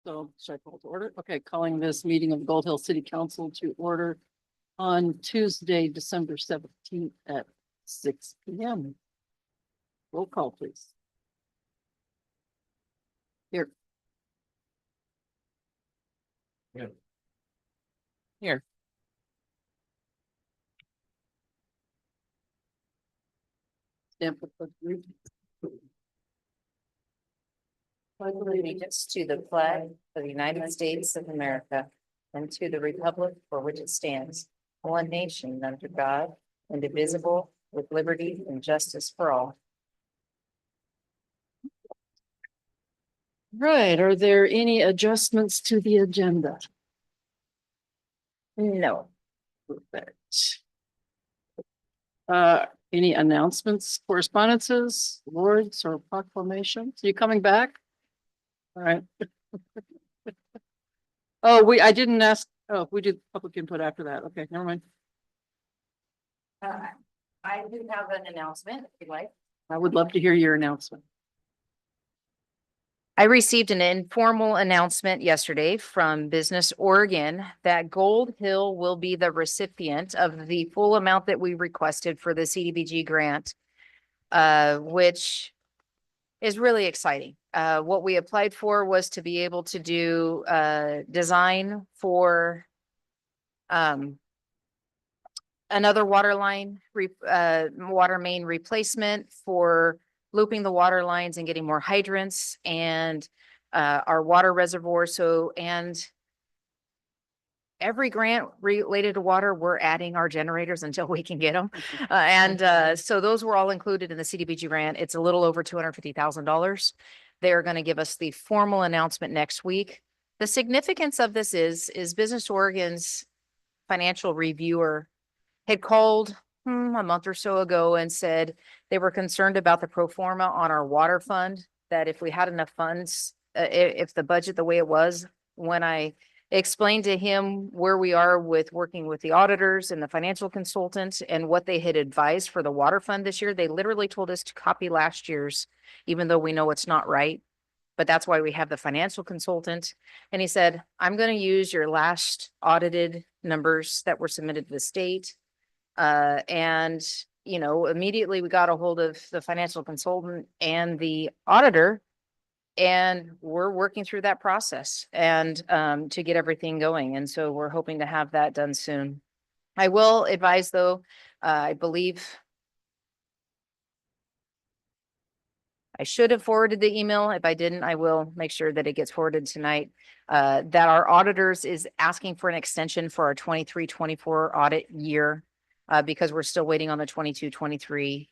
So should I call to order? Okay, calling this meeting of Gold Hill City Council to order on Tuesday, December 17th at 6 p.m. Roll call, please. Here. Yeah. Here. Stand for the group. Pledge allegiance to the flag of the United States of America and to the republic for which it stands, one nation under God, indivisible, with liberty and justice for all. Right, are there any adjustments to the agenda? No. Perfect. Any announcements, correspondences, awards, or proclamations? You coming back? All right. Oh, I didn't ask, oh, we did public input after that. Okay, never mind. I do have an announcement, if you'd like. I would love to hear your announcement. I received an informal announcement yesterday from Business Oregon that Gold Hill will be the recipient of the full amount that we requested for the CDBG grant, which is really exciting. What we applied for was to be able to do design for another water line, water main replacement, for looping the water lines and getting more hydrants and our water reservoir. So, and every grant related to water, we're adding our generators until we can get them. So those were all included in the CDBG grant. It's a little over $250,000. They're going to give us the formal announcement next week. The significance of this is Business Oregon's financial reviewer had called a month or so ago and said they were concerned about the pro forma on our water fund, that if we had enough funds, if the budget the way it was, when I explained to him where we are with working with the auditors and the financial consultant and what they had advised for the water fund this year, they literally told us to copy last year's, even though we know it's not right. But that's why we have the financial consultant. And he said, I'm going to use your last audited numbers that were submitted to the state. And, you know, immediately we got a hold of the financial consultant and the auditor, and we're working through that process and to get everything going. And so we're hoping to have that done soon. I will advise, though, I believe I should have forwarded the email. If I didn't, I will make sure that it gets forwarded tonight. That our auditors is asking for an extension for our 23-24 audit year because we're still waiting on the 22-23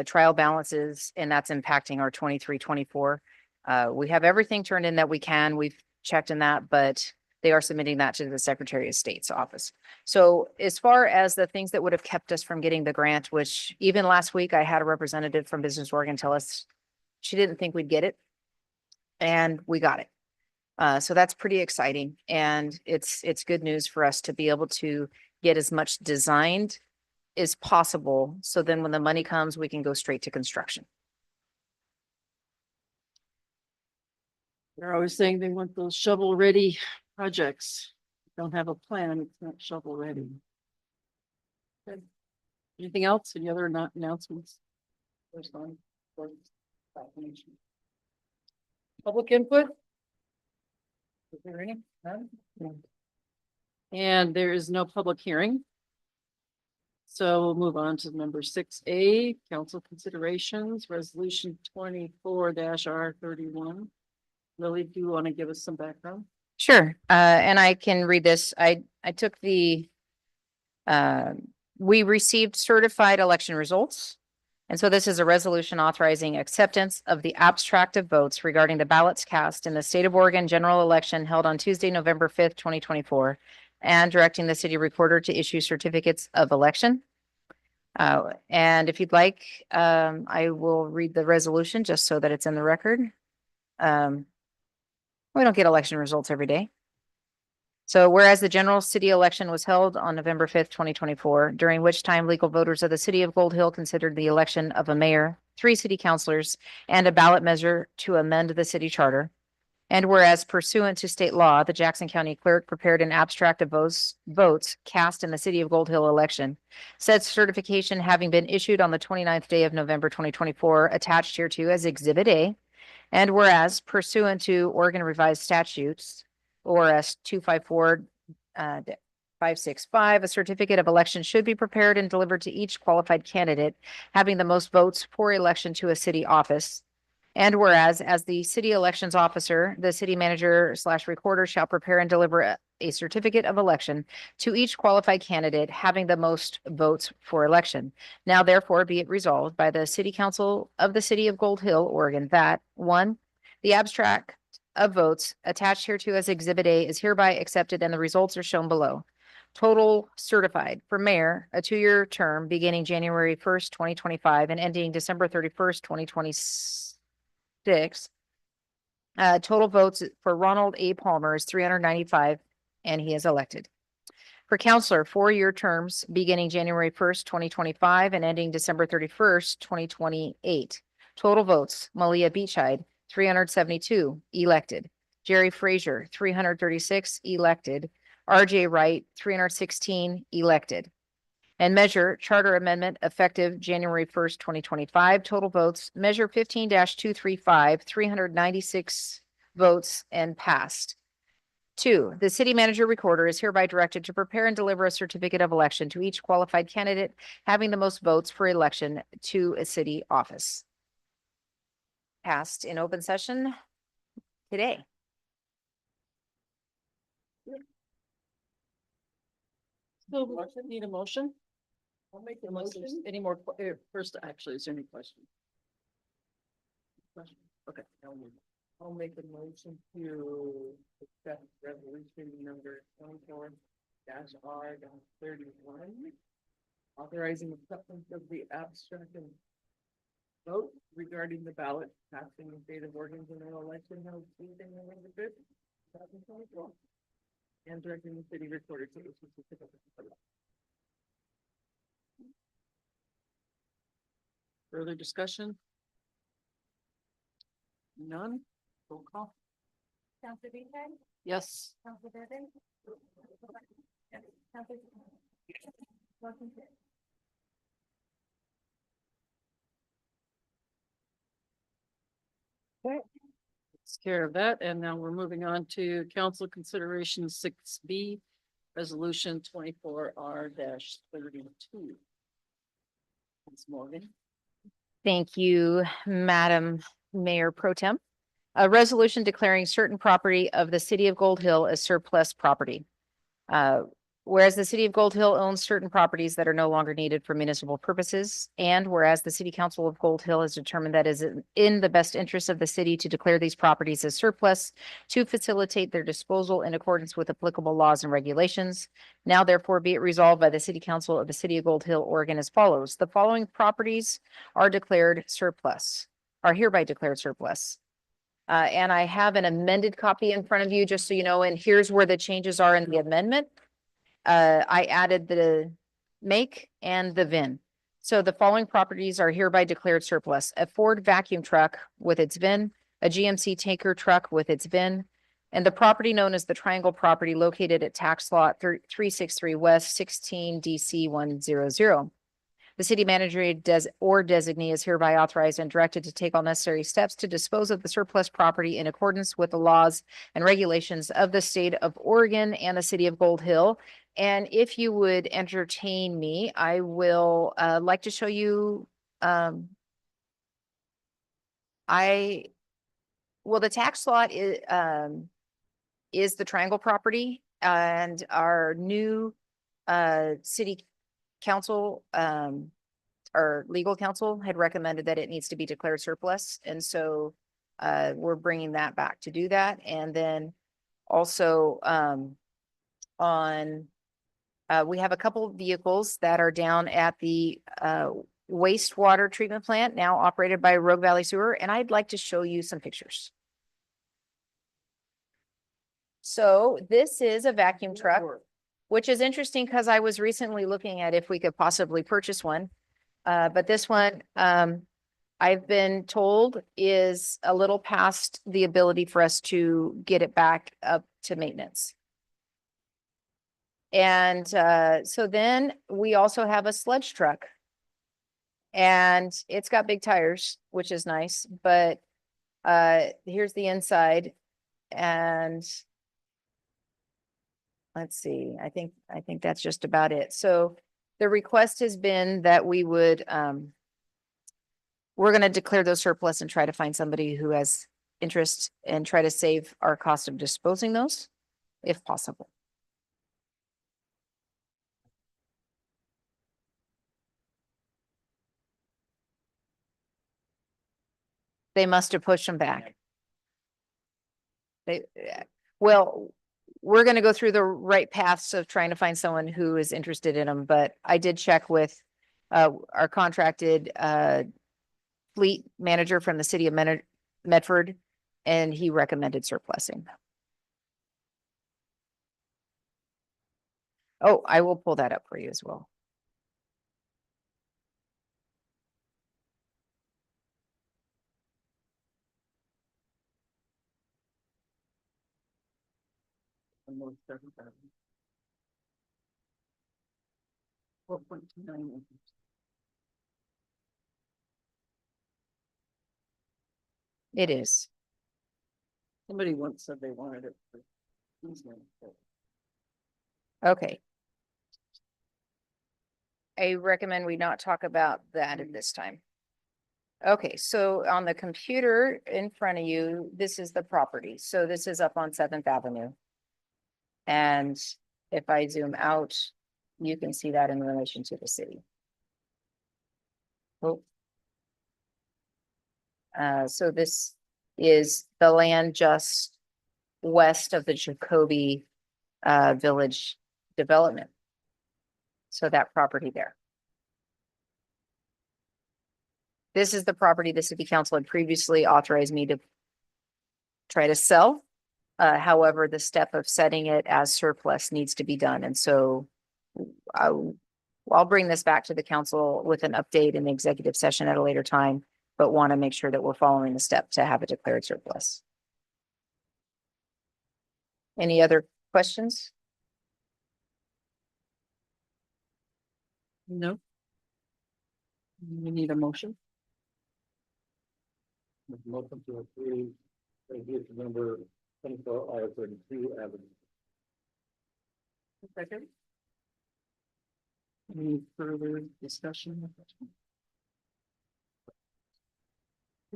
trial balances, and that's impacting our 23-24. We have everything turned in that we can. We've checked in that, but they are submitting that to the Secretary of State's office. So as far as the things that would have kept us from getting the grant, which even last week I had a representative from Business Oregon tell us she didn't think we'd get it, and we got it. So that's pretty exciting. And it's good news for us to be able to get as much designed as possible. So then when the money comes, we can go straight to construction. They're always saying they want those shovel-ready projects. Don't have a plan, it's not shovel-ready. Okay. Anything else? Any other announcements? Public input? Is there any? None? No. And there is no public hearing. So we'll move on to number 6A, council considerations, resolution 24-R31. Lily, do you want to give us some background? Sure. And I can read this. I took we received certified election results. And so this is a resolution authorizing acceptance of the abstract of votes regarding the ballots cast in the state of Oregon general election held on Tuesday, November 5th, 2024, and directing the city recorder to issue certificates of election. And if you'd like, I will read the resolution just so that it's in the record. We don't get election results every day. So whereas the general city election was held on November 5th, 2024, during which time legal voters of the city of Gold Hill considered the election of a mayor, 3 city councilors, and a ballot measure to amend the city charter. And whereas pursuant to state law, the Jackson County Clerk prepared an abstract of votes cast in the City of Gold Hill election. Said certification having been issued on the 29th day of November 2024, attached hereto as Exhibit A. And whereas pursuant to Oregon Revised Statutes, ORS 254, 565, a certificate of election should be prepared and delivered to each qualified candidate having the most votes for election to a city office. And whereas, as the city elections officer, the city manager / recorder shall prepare and deliver a certificate of election to each qualified candidate having the most votes for election. Now therefore be it resolved by the City Council of the City of Gold Hill, Oregon, that 1, the abstract of votes attached hereto as Exhibit A is hereby accepted and the results are shown below. Total certified for mayor, a 2-year term beginning January 1st, 2025 and ending December 31st, 2026. Total votes for Ronald A. Palmer is 395 and he is elected. For counselor, 4-year terms beginning January 1st, 2025 and ending December 31st, 2028. Total votes, Malia Beachide, 372 elected. Jerry Frazier, 336 elected. RJ Wright, 316 elected. And measure charter amendment effective January 1st, 2025. Total votes, measure 15-235, 396 votes and passed. 2, the city manager recorder is hereby directed to prepare and deliver a certificate of election to each qualified candidate having the most votes for election to a city office. Passed in open session today. So need a motion? I'll make the motion. Any more, first, actually, is there any question? Okay. I'll make a motion to accept resolution number 24-R-31. Authorizing acceptance of the abstract and vote regarding the ballot casting in state of Oregon general election held Tuesday, November 5th, 2024. And directing the city recorder to issue certificate of election. Further discussion? None? Roll call. Counselor Beachhead? Yes. Counselor Durban? Yes. Counselor. Motion carries. Takes care of that, and now we're moving on to council consideration 6B, resolution 24-R-32. Ms. Morgan. Thank you, Madam Mayor Pro Tem. A resolution declaring certain property of the city of Gold Hill as surplus property. Whereas the city of Gold Hill owns certain properties that are no longer needed for municipal purposes, and whereas the city council of Gold Hill has determined that is in the best interest of the city to declare these properties as surplus to facilitate their disposal in accordance with applicable laws and regulations. Now therefore be it resolved by the city council of the city of Gold Hill, Oregon as follows. The following properties are hereby declared surplus. And I have an amended copy in front of you, just so you know, and here's where the changes are in the amendment. I added the make and the VIN. So the following properties are hereby declared surplus: a Ford vacuum truck with its VIN, a GMC tanker truck with its VIN, and the property known as the Triangle property located at tax lot 363 West 16 DC 100. The city manager or designee is hereby authorized and directed to take all necessary steps to dispose of the surplus property in accordance with the laws and regulations of the state of Oregon and the city of Gold Hill. And if you would entertain me, I will like to show you. The tax lot is the Triangle property, and our new city council, our legal counsel had recommended that it needs to be declared surplus. And so we're bringing that back to do that. And then also we have a couple of vehicles that are down at the wastewater treatment plant, now operated by Rogue Valley Sewer. And I'd like to show you some pictures. So this is a vacuum truck, which is interesting because I was recently looking at if we could possibly purchase one. But this one I've been told is a little past the ability for us to get it back up to maintenance. And so then we also have a sledge truck. And it's got big tires, which is nice, but here's the inside. And let's see, I think that's just about it. So the request has been that we would we're gonna declare those surplus and try to find somebody who has interest and try to save our cost of disposing those, if possible. They must have pushed them back. They, well, we're gonna go through the right paths of trying to find someone who is interested in them, but I did check with our contracted fleet manager from the city of Medford, and he recommended surplusing. Oh, I will pull that up for you as well. Almost 7,000. 4.29 acres. It is. Somebody once said they wanted it for easement, but Okay. I recommend we not talk about that at this time. Okay, so on the computer in front of you, this is the property. So this is up on 7th Avenue. And if I zoom out, you can see that in relation to the city. Oh. So this is the land just west of the Jacoby Village development. So that property there. This is the property the city council had previously authorized me to try to sell. However, the step of setting it as surplus needs to be done. And so I'll bring this back to the council with an update in the executive session at a later time, but want to make sure that we're following the step to have it declared surplus. Any other questions? no. We need a motion. Motion to approve resolution number 24R32 Avenue. Second. Any further discussion?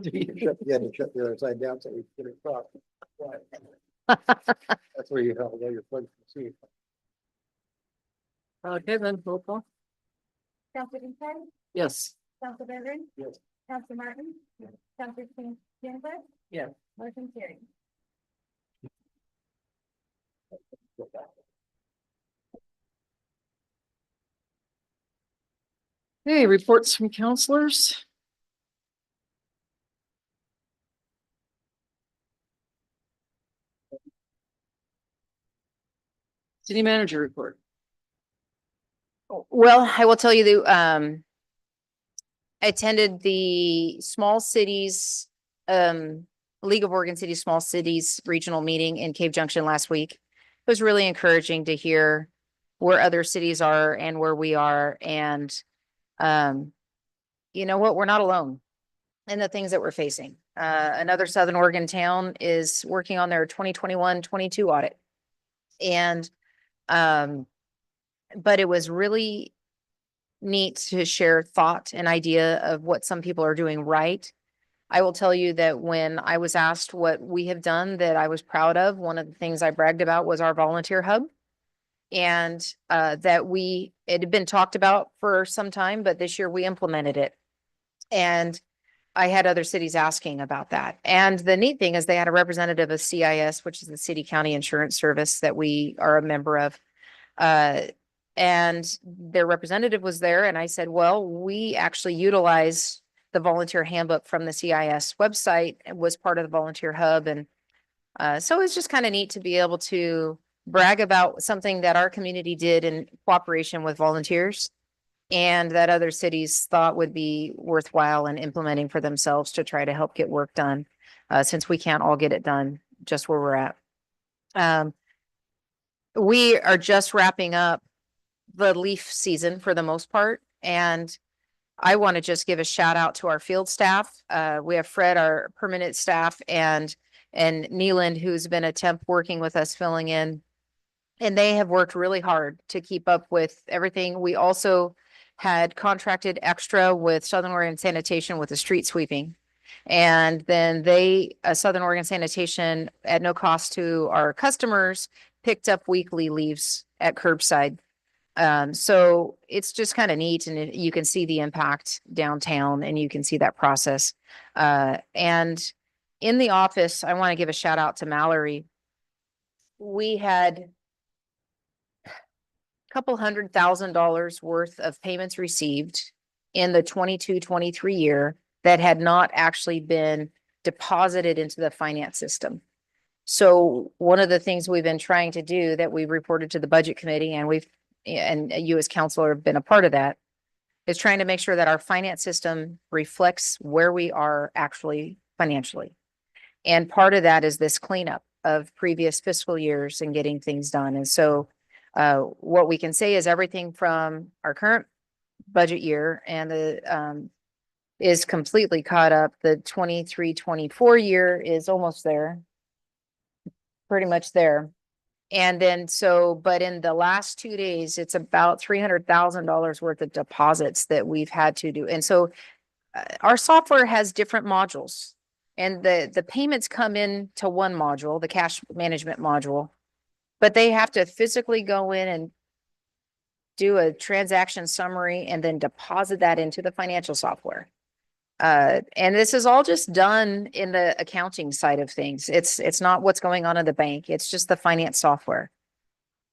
You had to shut the other side down so we could get it across. That's where you have to go your foot to see. Okay, then roll call. Counselor Pincott, Yes. Counselor Bevan. Yes. Counselor Martin. Yes. Counselor Jennifer. Yeah. Motion carried. Hey, reports from counselors. City manager report. Well, I will tell you that, I attended the Small Cities, League of Oregon Cities, Small Cities Regional Meeting in Cave Junction last week. It was really encouraging to hear where other cities are and where we are. And, you know what, we're not alone in the things that we're facing. Another Southern Oregon town is working on their 2021-22 audit. And, but it was really neat to share thought and idea of what some people are doing right. I will tell you that when I was asked what we have done that I was proud of, one of the things I bragged about was our volunteer hub. And that it had been talked about for some time, but this year we implemented it. And I had other cities asking about that. And the neat thing is they had a representative of CIS, which is the City County Insurance Service that we are a member of. And their representative was there and I said, well, we actually utilize the volunteer handbook from the CIS website and was part of the volunteer hub. And so it's just kind of neat to be able to brag about something that our community did in cooperation with volunteers. and that other cities thought would be worthwhile in implementing for themselves to try to help get work done, since we can't all get it done just where we're at. We are just wrapping up the leaf season for the most part, and I want to just give a shout out to our field staff. We have Fred, our permanent staff, and Neeland, who's been a temp working with us, filling in. And they have worked really hard to keep up with everything. We also had contracted extra with Southern Oregon Sanitation with the street sweeping. And then Southern Oregon Sanitation, at no cost to our customers, picked up weekly leaves at curbside. So it's just kind of neat, and you can see the impact downtown, and you can see that process. And in the office, I want to give a shout out to Mallory. We had a couple $100,000 worth of payments received in the 22-23 year that had not actually been deposited into the finance system. So one of the things we've been trying to do, that we reported to the budget committee, and you as counselor have been a part of that, is trying to make sure that our finance system reflects where we are actually financially. And part of that is this cleanup of previous fiscal years and getting things done. And so what we can say is everything from our current budget year and is completely caught up. The 23-24 year is almost there, pretty much there. And then but in the last 2 days, it's about $300,000 worth of deposits that we've had to do. And so our software has different modules, and the payments come in to one module, the cash management module, but they have to physically go in and do a transaction summary and then deposit that into the financial software. And this is all just done in the accounting side of things. It's not what's going on in the bank. It's just the finance software.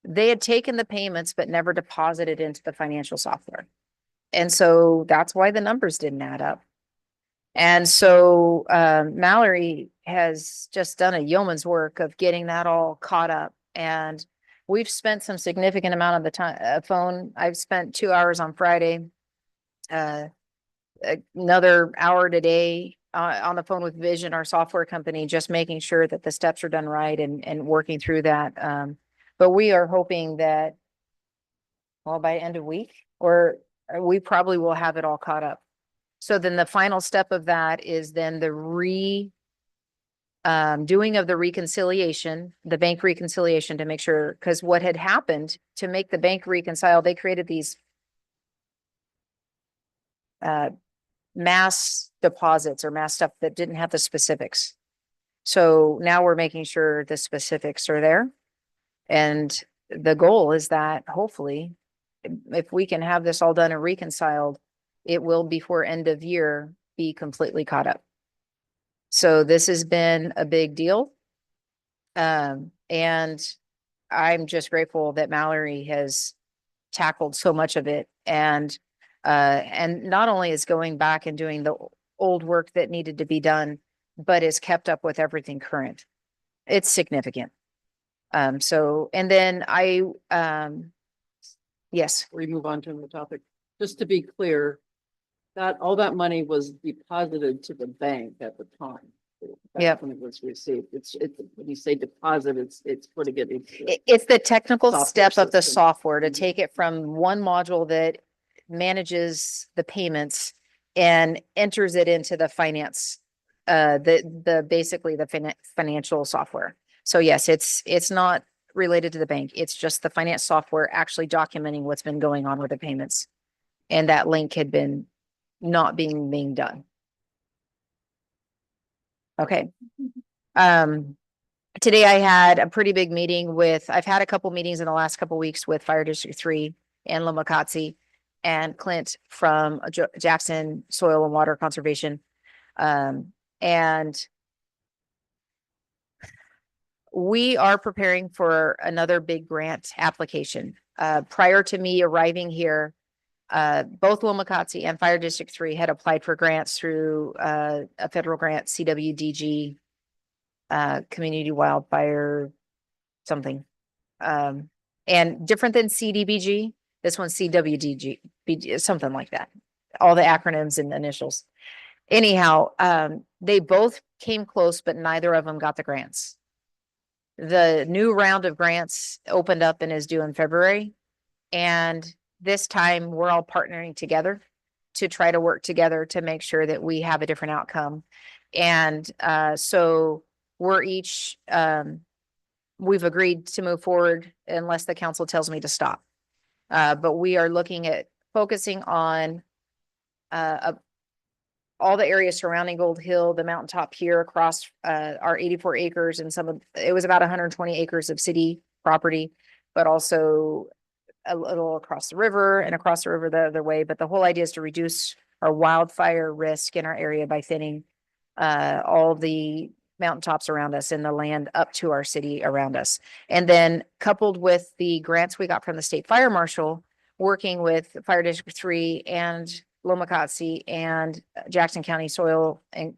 They had taken the payments, but never deposited into the financial software. And so that's why the numbers didn't add up. And so, Mallory has just done a yeoman's work of getting that all caught up. And we've spent some significant amount of the time, phone. I've spent 2 hours on Friday, another hour today on the phone with Vision, our software company, just making sure that the steps are done right and working through that. But we are hoping that, well, by end of week, or we probably will have it all caught up. So then the final step of that is then the doing of the reconciliation, the bank reconciliation, to make sure, because what had happened to make the bank reconcile, they created these mass deposits or mass stuff that didn't have the specifics. So now we're making sure the specifics are there. And the goal is that hopefully, if we can have this all done and reconciled, it will, before end of year, be completely caught up. So this has been a big deal. And I'm just grateful that Mallory has tackled so much of it. And not only is going back and doing the old work that needed to be done, but is kept up with everything current. It's significant. So, and then yes. We move on to the topic. Just to be clear, that all that money was deposited to the bank at the time. That's Yep. when it was received. It's when you say deposit, it's putting it into. It's the technical Software step of the system. software to Mhm. take it from one module that manages the payments and enters it into the finance, basically the financial software. So yes, it's not related to the bank. It's just the finance software actually documenting what's been going on with the payments. And that link had been not being done. Okay. Today I had a pretty big meeting I've had a couple meetings in the last couple weeks with Fire District 3 and Lomacatsi and Clint from Jackson Soil and Water Conservation. And we are preparing for another big grant application. Prior to me arriving here, both Lomacatsi and Fire District 3 had applied for grants through a federal grant, CWDG, Community Wildfire something. And different than CDBG, This one's CWDG, something like that. All the acronyms and initials. Anyhow, they both came close, but neither of them got the grants. The new round of grants opened up and is due in February. And this time we're all partnering together to try to work together to make sure that we have a different outcome. And so we're each, we've agreed to move forward unless the council tells me to stop. But we are looking at focusing on all the areas surrounding Gold Hill, the mountaintop here across our 84 acres and it was about 120 acres of city property, but also a little across the river and across the river the other way. But the whole idea is to reduce our wildfire risk in our area by thinning all the mountaintops around us and the land up to our city around us. And then coupled with the grants we got from the state fire marshal, working with Fire District 3 and Lomacotsi and Jackson County Soil and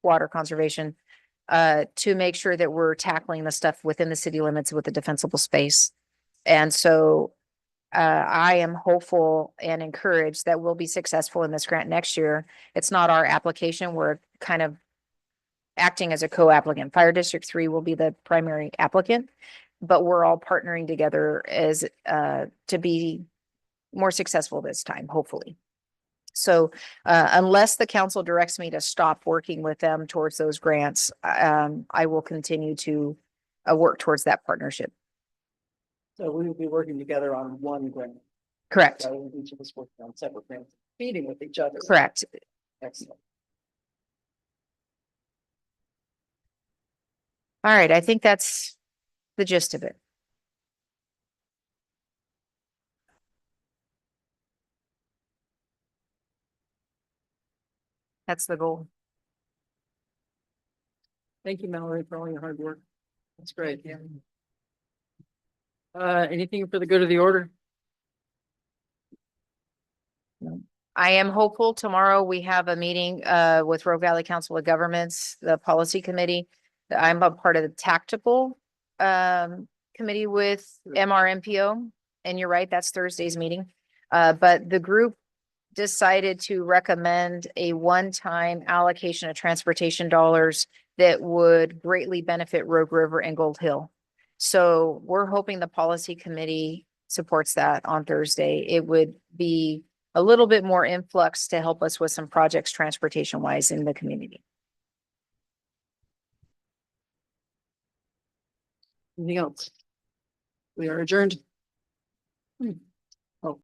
Water Conservation to make sure that we're tackling the stuff within the city limits with the defensible space. And so I am hopeful and encouraged that we'll be successful in this grant next year. It's not our application. We're kind of acting as a co-applicant. Fire District 3 will be the primary applicant, but we're all partnering together as to be more successful this time, hopefully. So unless the council directs me to stop working with them towards those grants, I will continue to work towards that partnership. So we will be working together on one grant. Correct. Rather than each of us working on separate grants, feeding with each other. Correct. Excellent. All right. I think that's the gist of it. That's the goal. Thank you, Mallory, for all your hard work. That's great. Yeah. Anything for the good of the order? I am hopeful tomorrow we have a meeting with Rogue Valley Council of Governments, the policy committee. I'm a part of the tactical committee with MRMPO. And you're right, that's Thursday's meeting. But the group decided to recommend a one-time allocation of transportation dollars that would greatly benefit Rogue River and Gold Hill. So we're hoping the policy committee supports that on Thursday. It would be a little bit more influx to help us with some projects transportation wise in the community. Anything else? We are adjourned.